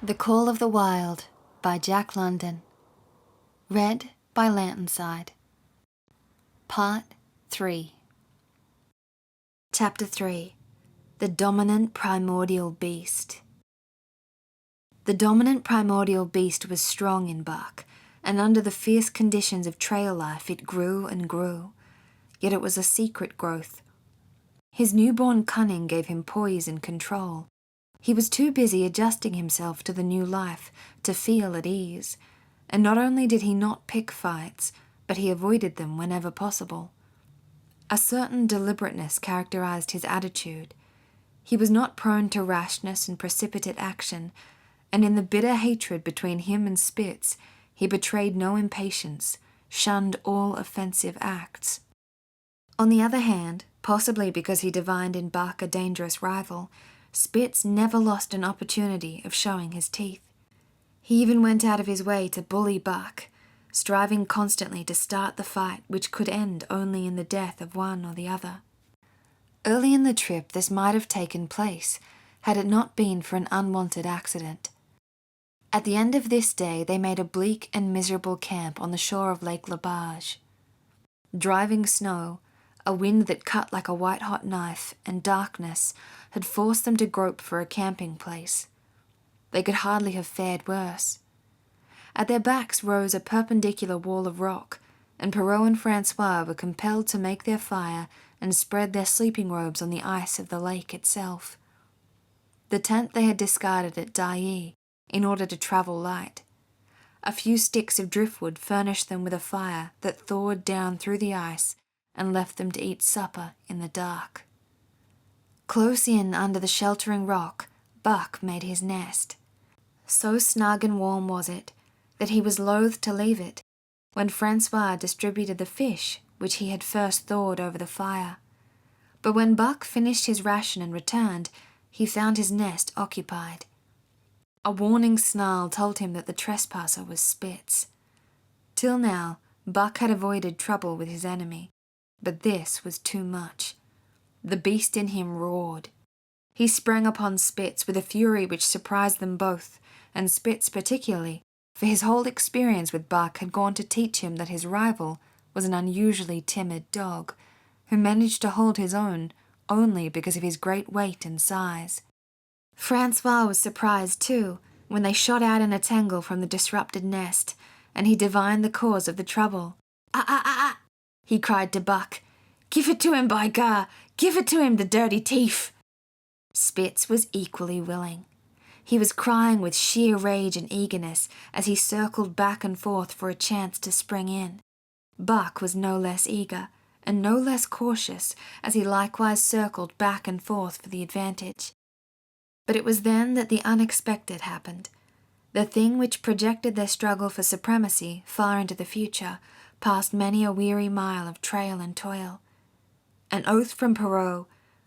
The Call of the Wild by Jack London. Read by Lanternside. Part 3. Chapter 3. The Dominant Primordial Beast. The dominant primordial beast was strong in Buck, and under the fierce conditions of trail life it grew and grew. Yet it was a secret growth. His newborn cunning gave him poise and control. He was too busy adjusting himself to the new life to feel at ease, and not only did he not pick fights, but he avoided them whenever possible. A certain deliberateness characterized his attitude. He was not prone to rashness and precipitate action, and in the bitter hatred between him and Spitz, he betrayed no impatience, shunned all offensive acts. On the other hand, possibly because he divined in Buck a dangerous rival, Spitz never lost an opportunity of showing his teeth. He even went out of his way to bully Buck, striving constantly to start the fight which could end only in the death of one or the other. Early in the trip this might have taken place, had it not been for an unwanted accident. At the end of this day they made a bleak and miserable camp on the shore of Lake Labarge. Driving snow, a wind that cut like a white-hot knife, and darkness had forced them to grope for a camping place. They could hardly have fared worse. At their backs rose a perpendicular wall of rock, and Perrault and Francois were compelled to make their fire and spread their sleeping robes on the ice of the lake itself. The tent they had discarded at Daiy in order to travel light. A few sticks of driftwood furnished them with a fire that thawed down through the ice and left them to eat supper in the dark. Close in under the sheltering rock, Buck made his nest. So snug and warm was it that he was loath to leave it when Francois distributed the fish which he had first thawed over the fire. But when Buck finished his ration and returned, he found his nest occupied. A warning snarl told him that the trespasser was Spitz. Till now, Buck had avoided trouble with his enemy, but this was too much. The beast in him roared. He sprang upon Spitz with a fury which surprised them both, and Spitz particularly, for his whole experience with Buck had gone to teach him that his rival was an unusually timid dog, who managed to hold his own only because of his great weight and size. Francois was surprised too, when they shot out in a tangle from the disrupted nest, and he divined the cause of the trouble. "Ah! He cried to Buck. "Give it to him, by gar! Give it to him, the dirty thief!" Spitz was equally willing. He was crying with sheer rage and eagerness as he circled back and forth for a chance to spring in. Buck was no less eager, and no less cautious, as he likewise circled back and forth for the advantage. But it was then that the unexpected happened. The thing which projected their struggle for supremacy far into the future, past many a weary mile of trail and toil. An oath from Perrault,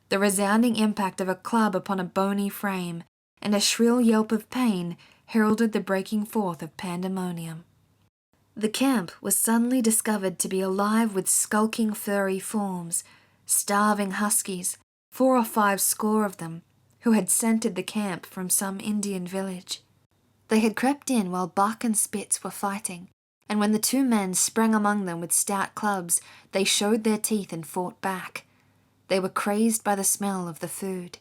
the resounding impact of a club upon a bony frame, and a shrill yelp of pain heralded the breaking forth of pandemonium. The camp was suddenly discovered to be alive with skulking furry forms, starving huskies, 4 or 5 score of them, who had scented the camp from some Indian village. They had crept in while Buck and Spitz were fighting, and when the 2 men sprang among them with stout clubs, they showed their teeth and fought back. They were crazed by the smell of the food.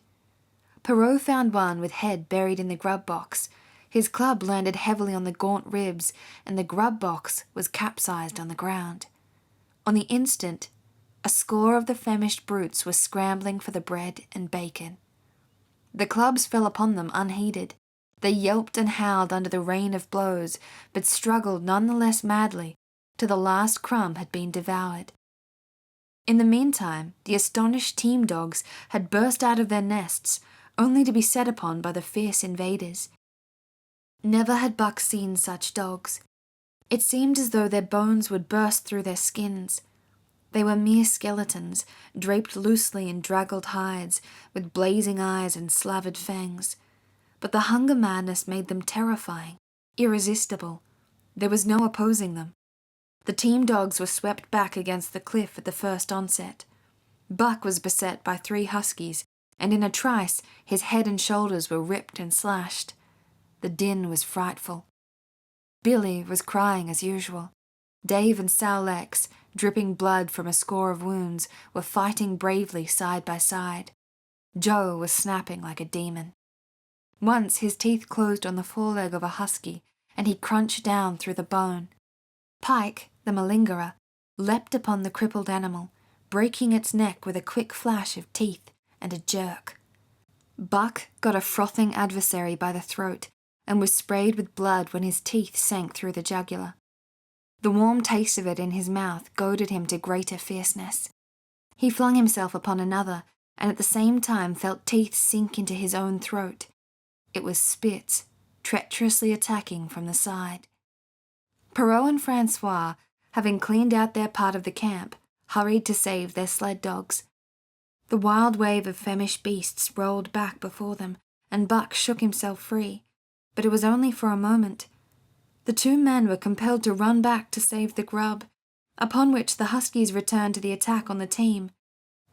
Perrault found one with head buried in the grub box. His club landed heavily on the gaunt ribs, and the grub box was capsized on the ground. On the instant, a score of the famished brutes were scrambling for the bread and bacon. The clubs fell upon them unheeded. They yelped and howled under the rain of blows, but struggled none the less madly, till the last crumb had been devoured. In the meantime, the astonished team dogs had burst out of their nests, only to be set upon by the fierce invaders. Never had Buck seen such dogs. It seemed as though their bones would burst through their skins. They were mere skeletons, draped loosely in draggled hides, with blazing eyes and slavered fangs. But the hunger madness made them terrifying, irresistible. There was no opposing them. The team dogs were swept back against the cliff at the first onset. Buck was beset by 3 huskies, and in a trice his head and shoulders were ripped and slashed. The din was frightful. Billy was crying as usual. Dave and Sal Lex, dripping blood from a score of wounds, were fighting bravely side by side. Joe was snapping like a demon. Once his teeth closed on the foreleg of a husky, and he crunched down through the bone. Pike, the malingerer, leapt upon the crippled animal, breaking its neck with a quick flash of teeth and a jerk. Buck got a frothing adversary by the throat and was sprayed with blood when his teeth sank through the jugular. The warm taste of it in his mouth goaded him to greater fierceness. He flung himself upon another, and at the same time felt teeth sink into his own throat. It was Spitz, treacherously attacking from the side. Perrault and Francois, having cleaned out their part of the camp, hurried to save their sled dogs. The wild wave of famished beasts rolled back before them, and Buck shook himself free, but it was only for a moment. The two men were compelled to run back to save the grub, upon which the huskies returned to the attack on the team.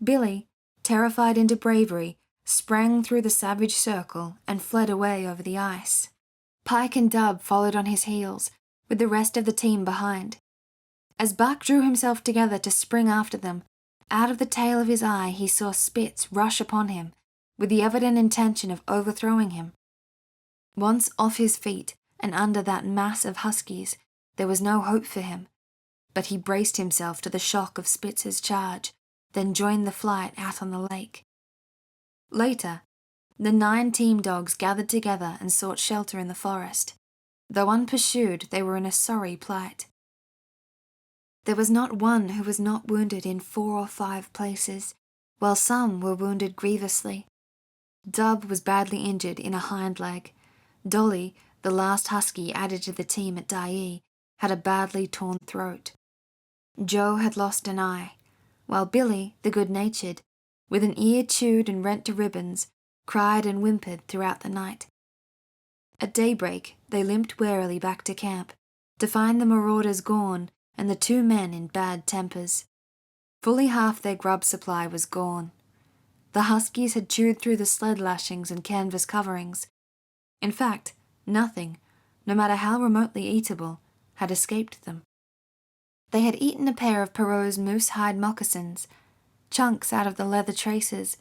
Billy, terrified into bravery, sprang through the savage circle and fled away over the ice. Pike and Dub followed on his heels, with the rest of the team behind. As Buck drew himself together to spring after them, out of the tail of his eye he saw Spitz rush upon him, with the evident intention of overthrowing him. Once off his feet and under that mass of huskies, there was no hope for him, but he braced himself to the shock of Spitz's charge, then joined the flight out on the lake. Later, the 9 team dogs gathered together and sought shelter in the forest. Though unpursued, they were in a sorry plight. There was not one who was not wounded in 4 or 5 places, while some were wounded grievously. Dub was badly injured in a hind leg. Dolly, the last husky added to the team at Dyea, had a badly torn throat. Joe had lost an eye, while Billy, the good-natured, with an ear chewed and rent to ribbons, cried and whimpered throughout the night. At daybreak, they limped warily back to camp, to find the marauders gone and the 2 men in bad tempers. Fully half their grub supply was gone. The huskies had chewed through the sled lashings and canvas coverings. In fact, nothing, no matter how remotely eatable, had escaped them. They had eaten a pair of Perrault's moose-hide moccasins, chunks out of the leather traces,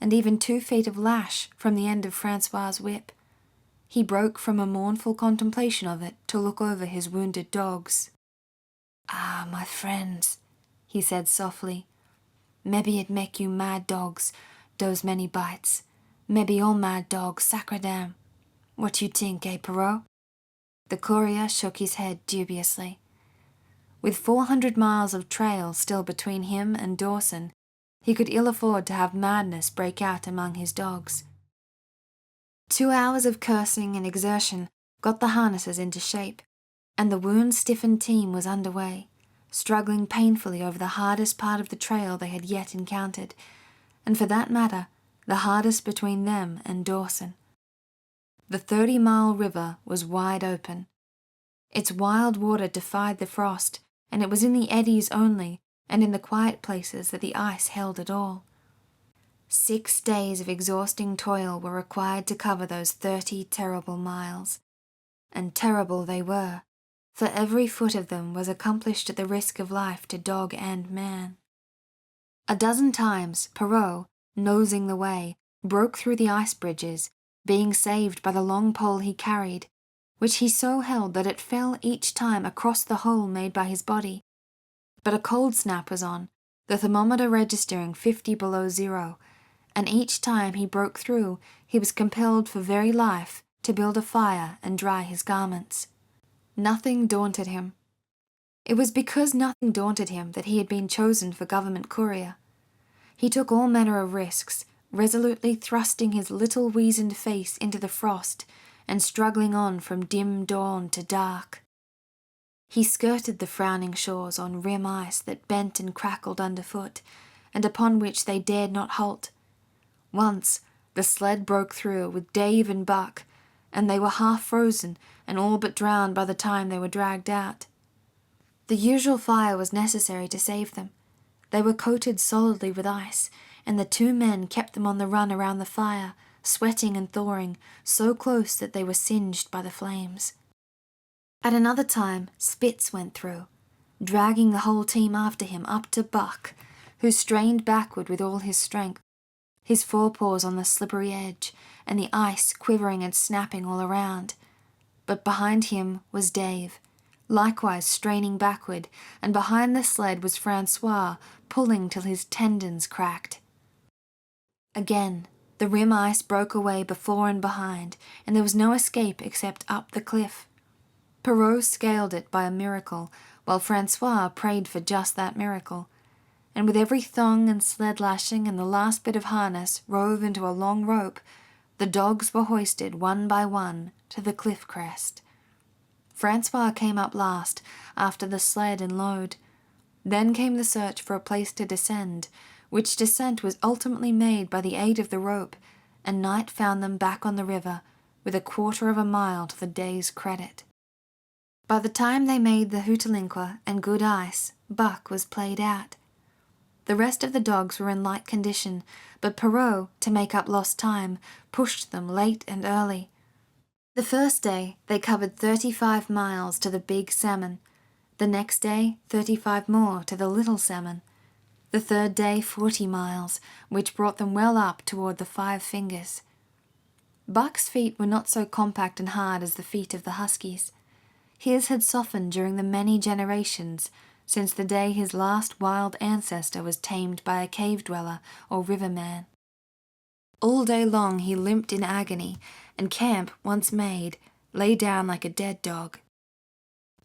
and even 2 feet of lash from the end of Francois's whip. He broke from a mournful contemplation of it to look over his wounded dogs. "Ah, my friends," he said softly, "maybe it make you mad dogs, those many bites. Maybe all mad dogs, sacredam. What you think, eh, Perrault?" The courier shook his head dubiously. With 400 miles of trail still between him and Dawson, he could ill afford to have madness break out among his dogs. 2 hours of cursing and exertion got the harnesses into shape, and the wound-stiffened team was underway, struggling painfully over the hardest part of the trail they had yet encountered, and for that matter, the hardest between them and Dawson. The 30-mile river was wide open. Its wild water defied the frost, and it was in the eddies only, and in the quiet places that the ice held it all. 6 days of exhausting toil were required to cover those 30 terrible miles. And terrible they were, for every foot of them was accomplished at the risk of life to dog and man. A dozen times Perrault, nosing the way, broke through the ice bridges, being saved by the long pole he carried, which he so held that it fell each time across the hole made by his body. But a cold snap was on, the thermometer registering 50 below zero, and each time he broke through, he was compelled for very life to build a fire and dry his garments. Nothing daunted him. It was because nothing daunted him that he had been chosen for government courier. He took all manner of risks, resolutely thrusting his little weazened face into the frost and struggling on from dim dawn to dark. He skirted the frowning shores on rim ice that bent and crackled underfoot, and upon which they dared not halt. Once, the sled broke through with Dave and Buck, and they were half frozen and all but drowned by the time they were dragged out. The usual fire was necessary to save them. They were coated solidly with ice, and the 2 men kept them on the run around the fire, sweating and thawing, so close that they were singed by the flames. At another time, Spitz went through, dragging the whole team after him up to Buck, who strained backward with all his strength, his forepaws on the slippery edge, and the ice quivering and snapping all around. But behind him was Dave, likewise straining backward, and behind the sled was Francois, pulling till his tendons cracked. Again, the rim ice broke away before and behind, and there was no escape except up the cliff. Perrault scaled it by a miracle, while Francois prayed for just that miracle, and with every thong and sled lashing and the last bit of harness rove into a long rope, the dogs were hoisted one by one to the cliff crest. Francois came up last, after the sled and load. Then came the search for a place to descend, which descent was ultimately made by the aid of the rope, and night found them back on the river, with 1/4 of a mile to the day's credit. By the time they made the Hootalinqua and good ice, Buck was played out. The rest of the dogs were in like condition, but Perrault, to make up lost time, pushed them late and early. The first day they covered 35 miles to the Big Salmon, the next day 35 more to the Little Salmon, the third day 40 miles, which brought them well up toward the 5 Fingers. Buck's feet were not so compact and hard as the feet of the huskies. His had softened during the many generations since the day his last wild ancestor was tamed by a cave dweller or riverman. All day long he limped in agony, and camp, once made, lay down like a dead dog.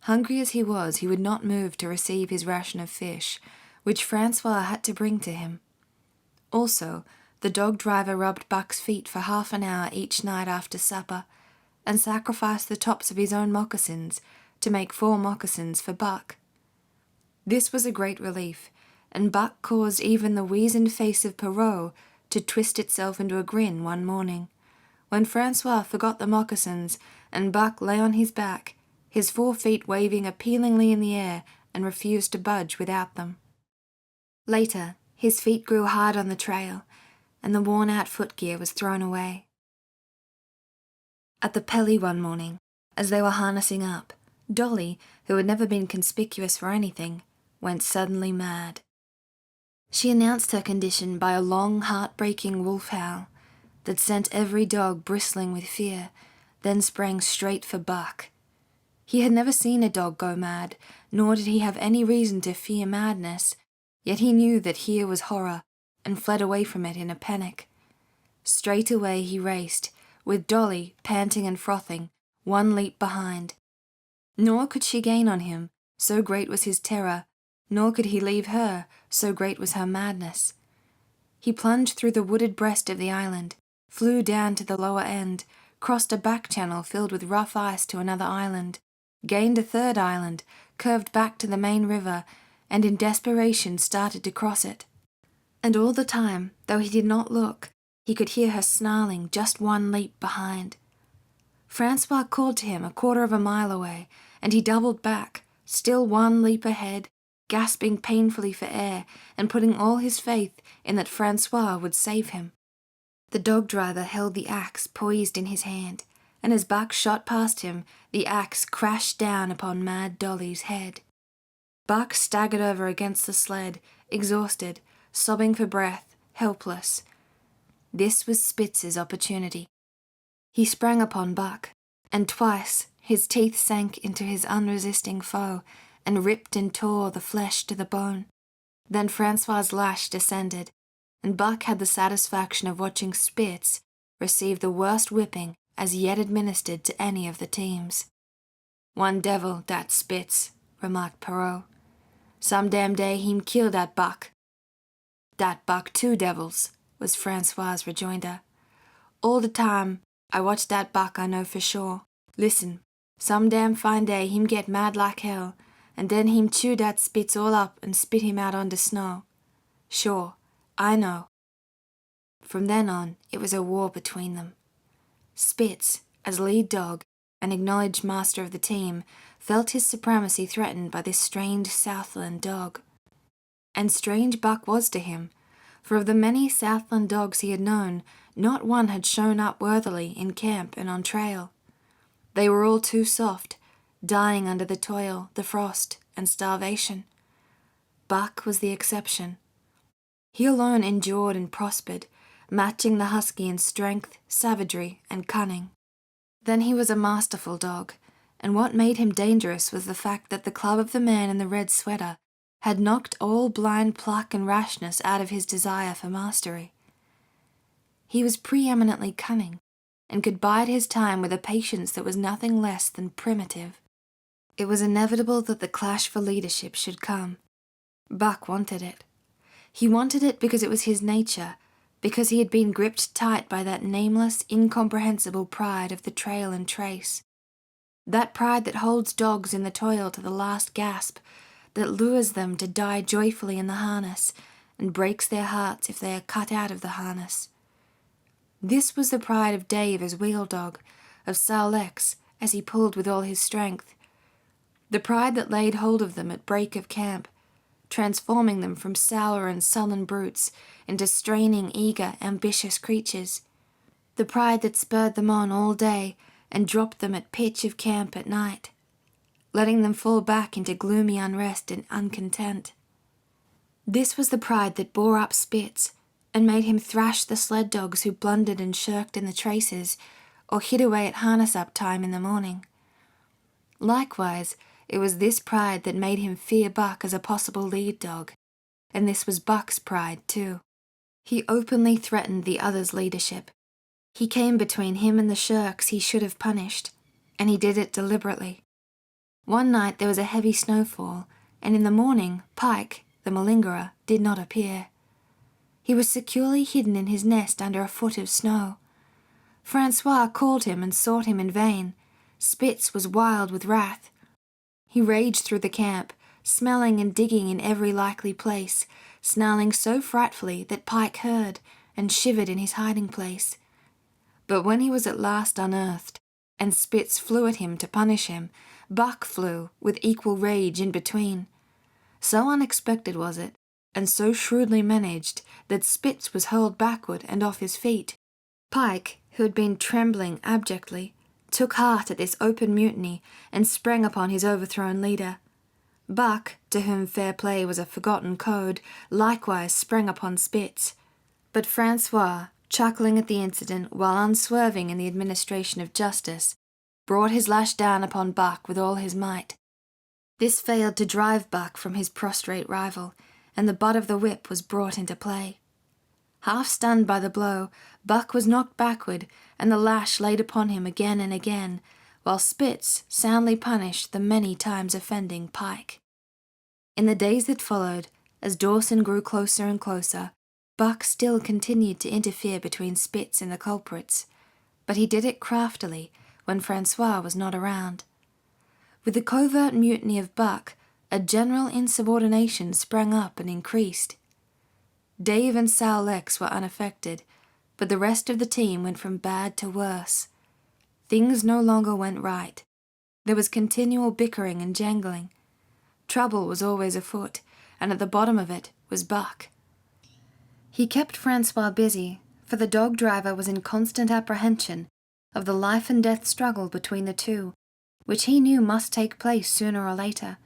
Hungry as he was, he would not move to receive his ration of fish, which Francois had to bring to him. Also, the dog driver rubbed Buck's feet for half an hour each night after supper, and sacrificed the tops of his own moccasins to make 4 moccasins for Buck. This was a great relief, and Buck caused even the weazened face of Perrault to twist itself into a grin one morning, when Francois forgot the moccasins and Buck lay on his back, his 4 feet waving appealingly in the air, and refused to budge without them. Later, his feet grew hard on the trail, and the worn-out footgear was thrown away. At the Pelly one morning, as they were harnessing up, Dolly, who had never been conspicuous for anything, went suddenly mad. She announced her condition by a long, heart-breaking wolf howl that sent every dog bristling with fear, then sprang straight for Buck. He had never seen a dog go mad, nor did he have any reason to fear madness, yet he knew that here was horror, and fled away from it in a panic. Straight away he raced, with Dolly, panting and frothing, 1 leap behind. Nor could she gain on him, so great was his terror, nor could he leave her, so great was her madness. He plunged through the wooded breast of the island, flew down to the lower end, crossed a back channel filled with rough ice to another island, gained a 3rd island, curved back to the main river, and in desperation started to cross it. And all the time, though he did not look, he could hear her snarling just 1 leap behind. Francois called to him 1/4 of a mile away, and he doubled back, still 1 leap ahead, gasping painfully for air, and putting all his faith in that Francois would save him. The dog driver held the axe poised in his hand, and as Buck shot past him, the axe crashed down upon Mad Dolly's head. Buck staggered over against the sled, exhausted, sobbing for breath, helpless. This was Spitz's opportunity. He sprang upon Buck, and twice his teeth sank into his unresisting foe, and ripped and tore the flesh to the bone. Then Francois's lash descended, and Buck had the satisfaction of watching Spitz receive the worst whipping as yet administered to any of the teams. "One devil, dat Spitz," remarked Perrault. "Some damn day him kill dat Buck." "Dat Buck 2 devils," was Francois's rejoinder. "All the time I watch dat Buck I know for sure. Listen, some damn fine day him get mad like hell, and then him chew dat Spitz all up and spit him out on the snow. Sure, I know." From then on, it was a war between them. Spitz, as lead dog, and acknowledged master of the team, felt his supremacy threatened by this strange Southland dog. And strange Buck was to him, for of the many Southland dogs he had known, not one had shown up worthily in camp and on trail. They were all too soft, dying under the toil, the frost, and starvation. Buck was the exception. He alone endured and prospered, matching the husky in strength, savagery, and cunning. Then he was a masterful dog, and what made him dangerous was the fact that the club of the man in the red sweater had knocked all blind pluck and rashness out of his desire for mastery. He was preeminently cunning, and could bide his time with a patience that was nothing less than primitive. It was inevitable that the clash for leadership should come. Buck wanted it. He wanted it because it was his nature, because he had been gripped tight by that nameless, incomprehensible pride of the trail and trace. That pride that holds dogs in the toil to the last gasp, that lures them to die joyfully in the harness, and breaks their hearts if they are cut out of the harness. This was the pride of Dave as wheel dog, of Sal Lex as he pulled with all his strength. The pride that laid hold of them at break of camp, transforming them from sour and sullen brutes into straining, eager, ambitious creatures. The pride that spurred them on all day and dropped them at pitch of camp at night, letting them fall back into gloomy unrest and uncontent. This was the pride that bore up Spitz and made him thrash the sled dogs who blundered and shirked in the traces or hid away at harness-up time in the morning. Likewise, it was this pride that made him fear Buck as a possible lead dog, and this was Buck's pride too. He openly threatened the other's leadership. He came between him and the shirks he should have punished, and he did it deliberately. One night there was a heavy snowfall, and in the morning Pike, the malingerer, did not appear. He was securely hidden in his nest under a foot of snow. Francois called him and sought him in vain. Spitz was wild with wrath. He raged through the camp, smelling and digging in every likely place, snarling so frightfully that Pike heard and shivered in his hiding place. But when he was at last unearthed, and Spitz flew at him to punish him, Buck flew with equal rage in between. So unexpected was it, and so shrewdly managed, that Spitz was hurled backward and off his feet. Pike, who had been trembling abjectly, took heart at this open mutiny and sprang upon his overthrown leader. Buck, to whom fair play was a forgotten code, likewise sprang upon Spitz. But Francois, chuckling at the incident while unswerving in the administration of justice, brought his lash down upon Buck with all his might. This failed to drive Buck from his prostrate rival, and the butt of the whip was brought into play. Half stunned by the blow, Buck was knocked backward, and the lash laid upon him again and again, while Spitz soundly punished the many times offending Pike. In the days that followed, as Dawson grew closer and closer, Buck still continued to interfere between Spitz and the culprits, but he did it craftily when Francois was not around. With the covert mutiny of Buck, a general insubordination sprang up and increased. Dave and Sal Lex were unaffected, but the rest of the team went from bad to worse. Things no longer went right. There was continual bickering and jangling. Trouble was always afoot, and at the bottom of it was Buck. He kept Francois busy, for the dog driver was in constant apprehension of the life and death struggle between the two, which he knew must take place sooner or later,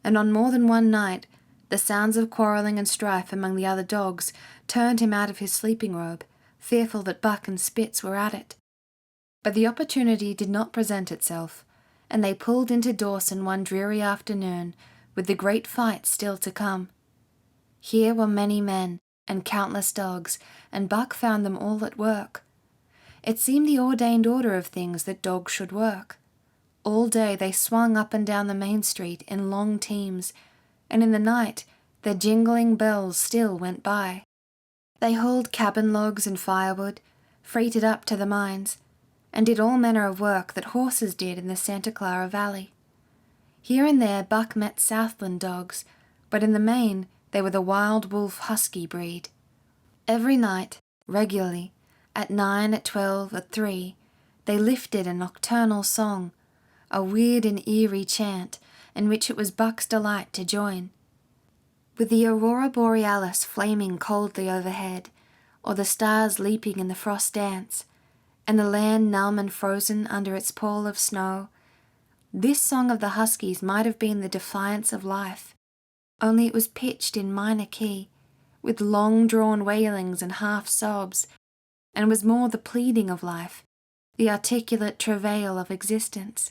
and on more than one night the sounds of quarrelling and strife among the other dogs turned him out of his sleeping robe, fearful that Buck and Spitz were at it. But the opportunity did not present itself, and they pulled into Dawson one dreary afternoon, with the great fight still to come. Here were many men, and countless dogs, and Buck found them all at work. It seemed the ordained order of things that dogs should work. All day they swung up and down the main street in long teams, and in the night their jingling bells still went by. They hauled cabin logs and firewood, freighted up to the mines, and did all manner of work that horses did in the Santa Clara Valley. Here and there Buck met Southland dogs, but in the main they were the wild wolf husky breed. Every night, regularly, at 9, at 12, at 3, they lifted a nocturnal song, a weird and eerie chant, in which it was Buck's delight to join. With the aurora borealis flaming coldly overhead, or the stars leaping in the frost dance, and the land numb and frozen under its pall of snow, this song of the huskies might have been the defiance of life, only it was pitched in minor key, with long-drawn wailings and half-sobs, and was more the pleading of life, the articulate travail of existence.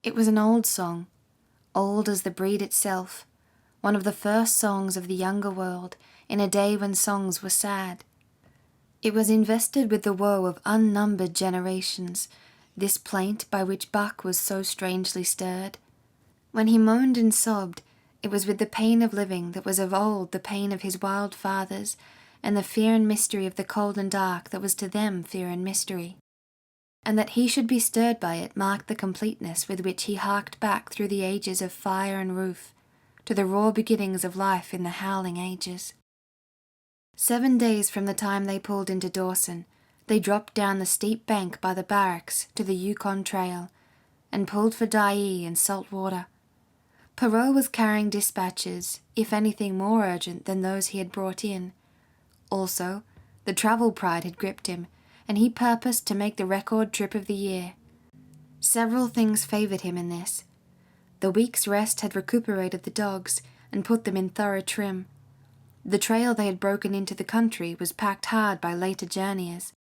It was an old song, old as the breed itself, one of the first songs of the younger world, in a day when songs were sad. It was invested with the woe of unnumbered generations, this plaint by which Buck was so strangely stirred. When he moaned and sobbed, it was with the pain of living that was of old the pain of his wild fathers, and the fear and mystery of the cold and dark that was to them fear and mystery. And that he should be stirred by it marked the completeness with which he harked back through the ages of fire and roof, to the raw beginnings of life in the howling ages. 7 days from the time they pulled into Dawson, they dropped down the steep bank by the barracks to the Yukon trail, and pulled for Dyea and salt water. Perrault was carrying dispatches, if anything more urgent than those he had brought in. Also, the travel pride had gripped him, and he purposed to make the record trip of the year. Several things favoured him in this. The week's rest had recuperated the dogs and put them in thorough trim. The trail they had broken into the country was packed hard by later journeyers.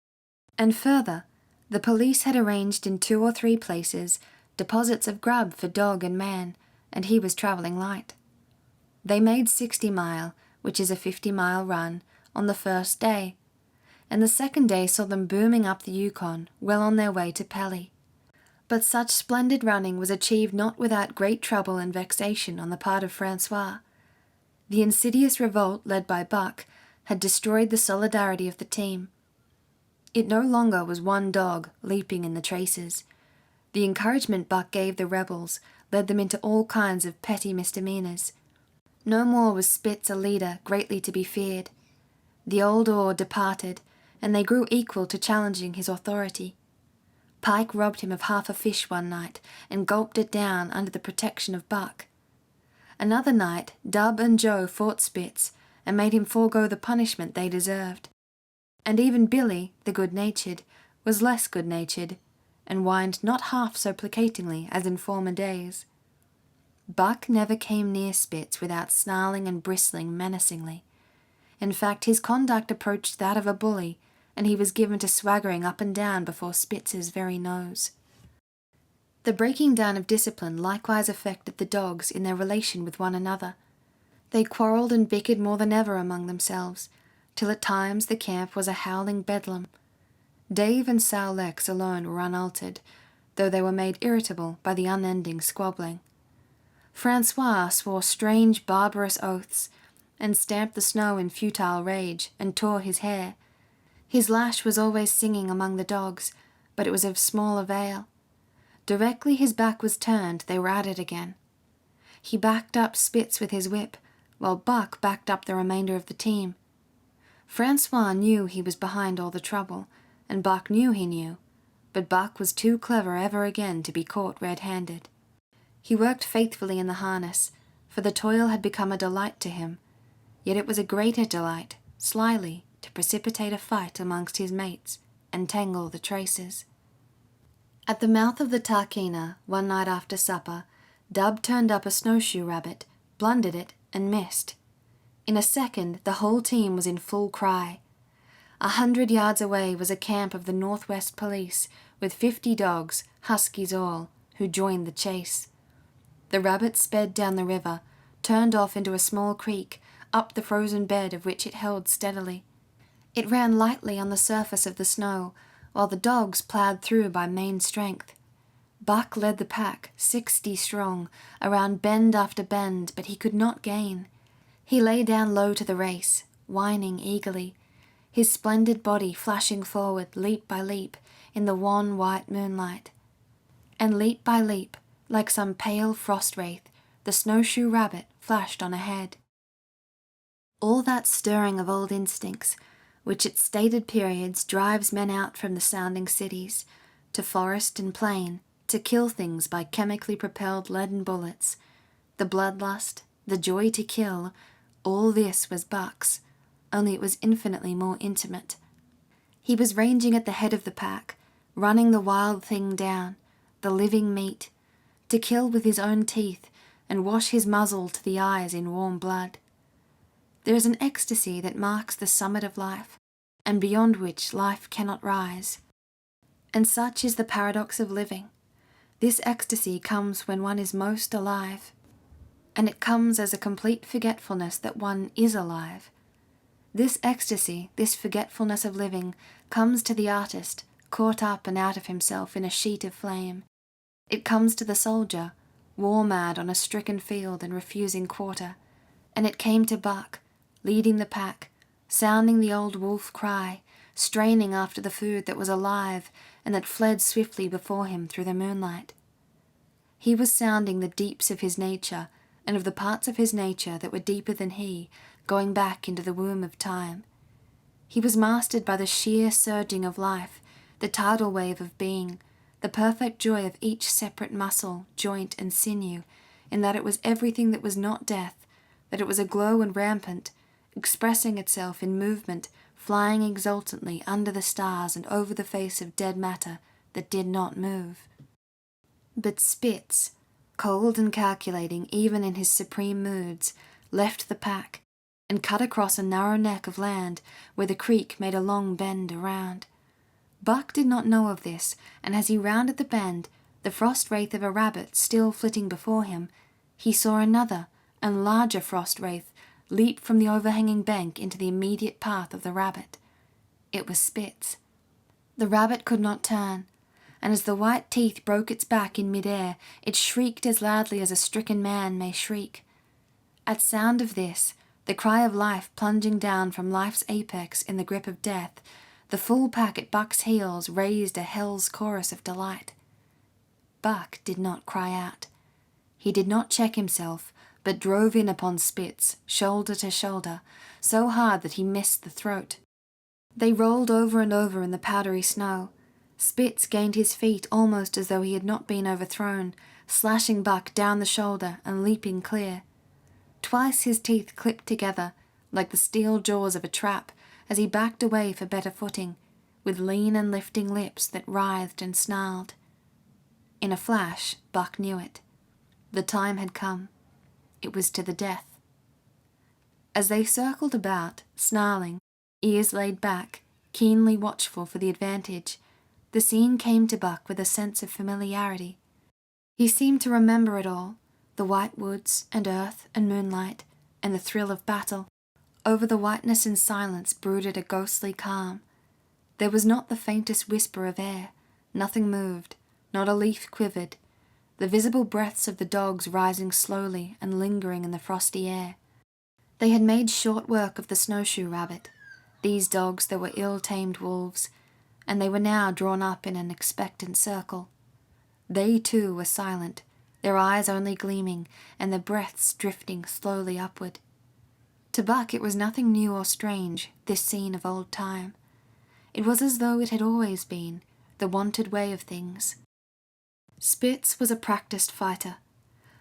And further, the police had arranged in 2 or 3 places deposits of grub for dog and man, and he was travelling light. They made 60 Mile, which is a 50-mile run, on the first day, and the second day saw them booming up the Yukon, well on their way to Pelly. But such splendid running was achieved not without great trouble and vexation on the part of Francois. The insidious revolt led by Buck had destroyed the solidarity of the team. It no longer was one dog leaping in the traces. The encouragement Buck gave the rebels led them into all kinds of petty misdemeanours. No more was Spitz a leader greatly to be feared. The old awe departed, and they grew equal to challenging his authority. Pike robbed him of half a fish one night, and gulped it down under the protection of Buck. Another night, Dub and Joe fought Spitz, and made him forego the punishment they deserved. And even Billy, the good-natured, was less good-natured, and whined not half so placatingly as in former days. Buck never came near Spitz without snarling and bristling menacingly. In fact, his conduct approached that of a bully, and he was given to swaggering up and down before Spitz's very nose. The breaking down of discipline likewise affected the dogs in their relation with one another. They quarrelled and bickered more than ever among themselves, till at times the camp was a howling bedlam. Dave and Sal Lex alone were unaltered, though they were made irritable by the unending squabbling. Francois swore strange barbarous oaths, and stamped the snow in futile rage, and tore his hair. His lash was always singing among the dogs, but it was of small avail. Directly his back was turned, they were at it again. He backed up Spitz with his whip, while Buck backed up the remainder of the team. Francois knew he was behind all the trouble, and Buck knew he knew, but Buck was too clever ever again to be caught red-handed. He worked faithfully in the harness, for the toil had become a delight to him, yet it was a greater delight, slyly, to precipitate a fight amongst his mates, and tangle the traces. At the mouth of the Tarkina, one night after supper, Dub turned up a snowshoe rabbit, blundered it, and missed. In a second, the whole team was in full cry. 100 yards away was a camp of the Northwest Police, with 50 dogs, huskies all, who joined the chase. The rabbit sped down the river, turned off into a small creek, up the frozen bed of which it held steadily. It ran lightly on the surface of the snow, while the dogs ploughed through by main strength. Buck led the pack, 60 strong, around bend after bend, but he could not gain. He lay down low to the race, whining eagerly, his splendid body flashing forward leap by leap in the wan white moonlight. And leap by leap, like some pale frost wraith, the snowshoe rabbit flashed on ahead. All that stirring of old instincts, which at stated periods drives men out from the sounding cities, to forest and plain, to kill things by chemically propelled leaden bullets, the bloodlust, the joy to kill, all this was Buck's. only it was infinitely more intimate. He was ranging at the head of the pack, running the wild thing down, the living meat, to kill with his own teeth and wash his muzzle to the eyes in warm blood. There is an ecstasy that marks the summit of life, and beyond which life cannot rise. And such is the paradox of living. This ecstasy comes when one is most alive, and it comes as a complete forgetfulness that one is alive. This ecstasy, this forgetfulness of living, comes to the artist, caught up and out of himself in a sheet of flame. It comes to the soldier, war-mad on a stricken field and refusing quarter, and it came to Buck, leading the pack, sounding the old wolf cry, straining after the food that was alive and that fled swiftly before him through the moonlight. He was sounding the deeps of his nature, and of the parts of his nature that were deeper than he, going back into the womb of time. He was mastered by the sheer surging of life, the tidal wave of being, the perfect joy of each separate muscle, joint, and sinew, in that it was everything that was not death, that it was aglow and rampant, expressing itself in movement, flying exultantly under the stars and over the face of dead matter that did not move. But Spitz, cold and calculating even in his supreme moods, left the pack, and cut across a narrow neck of land where the creek made a long bend around. Buck did not know of this, and as he rounded the bend, the frost wraith of a rabbit still flitting before him, he saw another and larger frost wraith leap from the overhanging bank into the immediate path of the rabbit. It was Spitz. The rabbit could not turn, and as the white teeth broke its back in mid-air, it shrieked as loudly as a stricken man may shriek. At sound of this, the cry of life plunging down from life's apex in the grip of death, the full pack at Buck's heels raised a hell's chorus of delight. Buck did not cry out. He did not check himself, but drove in upon Spitz, shoulder to shoulder, so hard that he missed the throat. They rolled over and over in the powdery snow. Spitz gained his feet almost as though he had not been overthrown, slashing Buck down the shoulder and leaping clear. Twice his teeth clipped together, like the steel jaws of a trap, as he backed away for better footing, with lean and lifting lips that writhed and snarled. In a flash, Buck knew it. The time had come. It was to the death. As they circled about, snarling, ears laid back, keenly watchful for the advantage, the scene came to Buck with a sense of familiarity. He seemed to remember it all, the white woods and earth and moonlight, and the thrill of battle. Over the whiteness and silence brooded a ghostly calm. There was not the faintest whisper of air, nothing moved, not a leaf quivered, the visible breaths of the dogs rising slowly and lingering in the frosty air. They had made short work of the snowshoe rabbit, these dogs that were ill-tamed wolves, and they were now drawn up in an expectant circle. They too were silent, their eyes only gleaming, and their breaths drifting slowly upward. To Buck it was nothing new or strange, this scene of old time. It was as though it had always been, the wonted way of things. Spitz was a practiced fighter.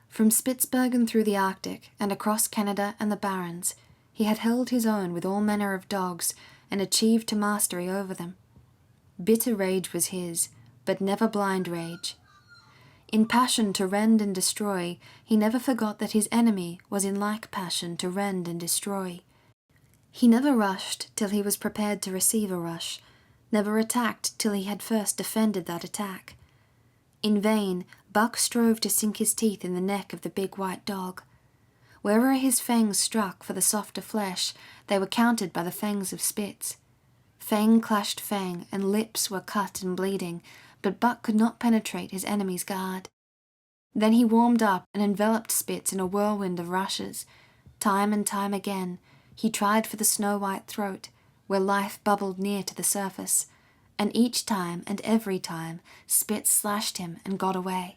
From Spitzbergen through the Arctic and across Canada and the Barrens, he had held his own with all manner of dogs and achieved to mastery over them. Bitter rage was his, but never blind rage. In passion to rend and destroy, he never forgot that his enemy was in like passion to rend and destroy. He never rushed till he was prepared to receive a rush, never attacked till he had first defended that attack. In vain, Buck strove to sink his teeth in the neck of the big white dog. Wherever his fangs struck for the softer flesh, they were countered by the fangs of Spitz. Fang clashed fang, and lips were cut and bleeding, but Buck could not penetrate his enemy's guard. Then he warmed up and enveloped Spitz in a whirlwind of rushes. Time and time again, he tried for the snow-white throat, where life bubbled near to the surface, and each time and every time Spitz slashed him and got away.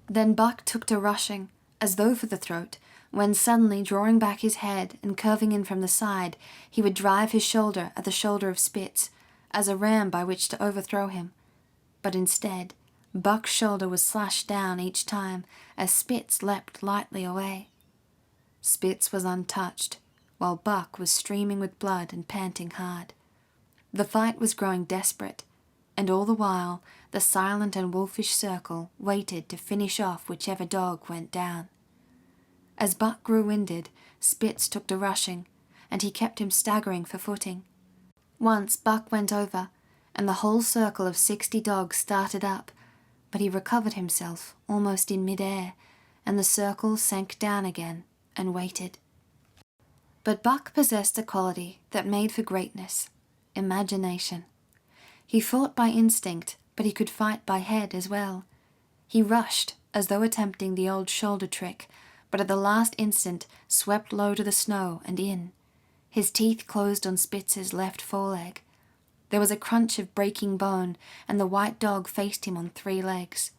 Then Buck took to rushing, as though for the throat, when suddenly drawing back his head and curving in from the side, he would drive his shoulder at the shoulder of Spitz, as a ram by which to overthrow him. But instead, Buck's shoulder was slashed down each time as Spitz leapt lightly away. Spitz was untouched, while Buck was streaming with blood and panting hard. The fight was growing desperate, and all the while the silent and wolfish circle waited to finish off whichever dog went down. As Buck grew winded, Spitz took to rushing, and he kept him staggering for footing. Once Buck went over, and the whole circle of 60 dogs started up, but he recovered himself almost in mid-air, and the circle sank down again and waited. But Buck possessed a quality that made for greatness: imagination. He fought by instinct, but he could fight by head as well. He rushed, as though attempting the old shoulder trick, but at the last instant swept low to the snow and in. His teeth closed on Spitz's left foreleg. There was a crunch of breaking bone, and the white dog faced him on 3 legs.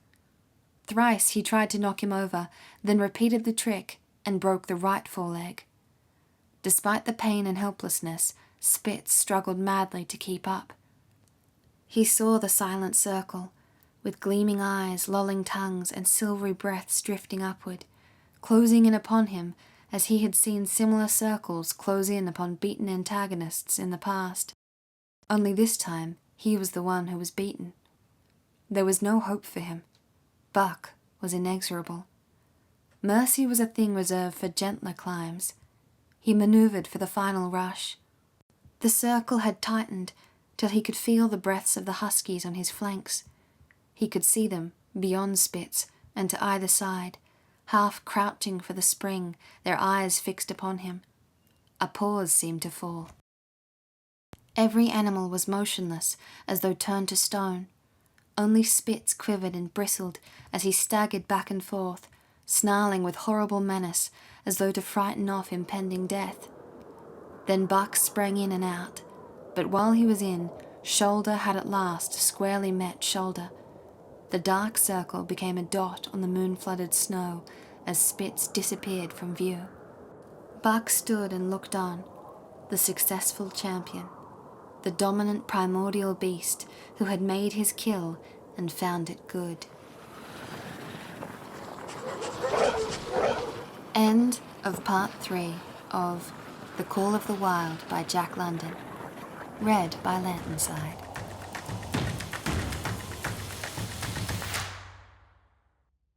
Thrice he tried to knock him over, then repeated the trick and broke the right foreleg. Despite the pain and helplessness, Spitz struggled madly to keep up. He saw the silent circle, with gleaming eyes, lolling tongues, and silvery breaths drifting upward, closing in upon him as he had seen similar circles close in upon beaten antagonists in the past. Only this time he was the one who was beaten. There was no hope for him. Buck was inexorable. Mercy was a thing reserved for gentler climbs. He maneuvered for the final rush. The circle had tightened till he could feel the breaths of the huskies on his flanks. He could see them, beyond Spitz, and to either side, half crouching for the spring, their eyes fixed upon him. A pause seemed to fall. Every animal was motionless, as though turned to stone. Only Spitz quivered and bristled as he staggered back and forth, snarling with horrible menace, as though to frighten off impending death. Then Buck sprang in and out, but while he was in, shoulder had at last squarely met shoulder. The dark circle became a dot on the moon-flooded snow as Spitz disappeared from view. Buck stood and looked on, the successful champion, the dominant primordial beast who had made his kill and found it good. End of Part 3 of The Call of the Wild by Jack London. Read by Lanternside.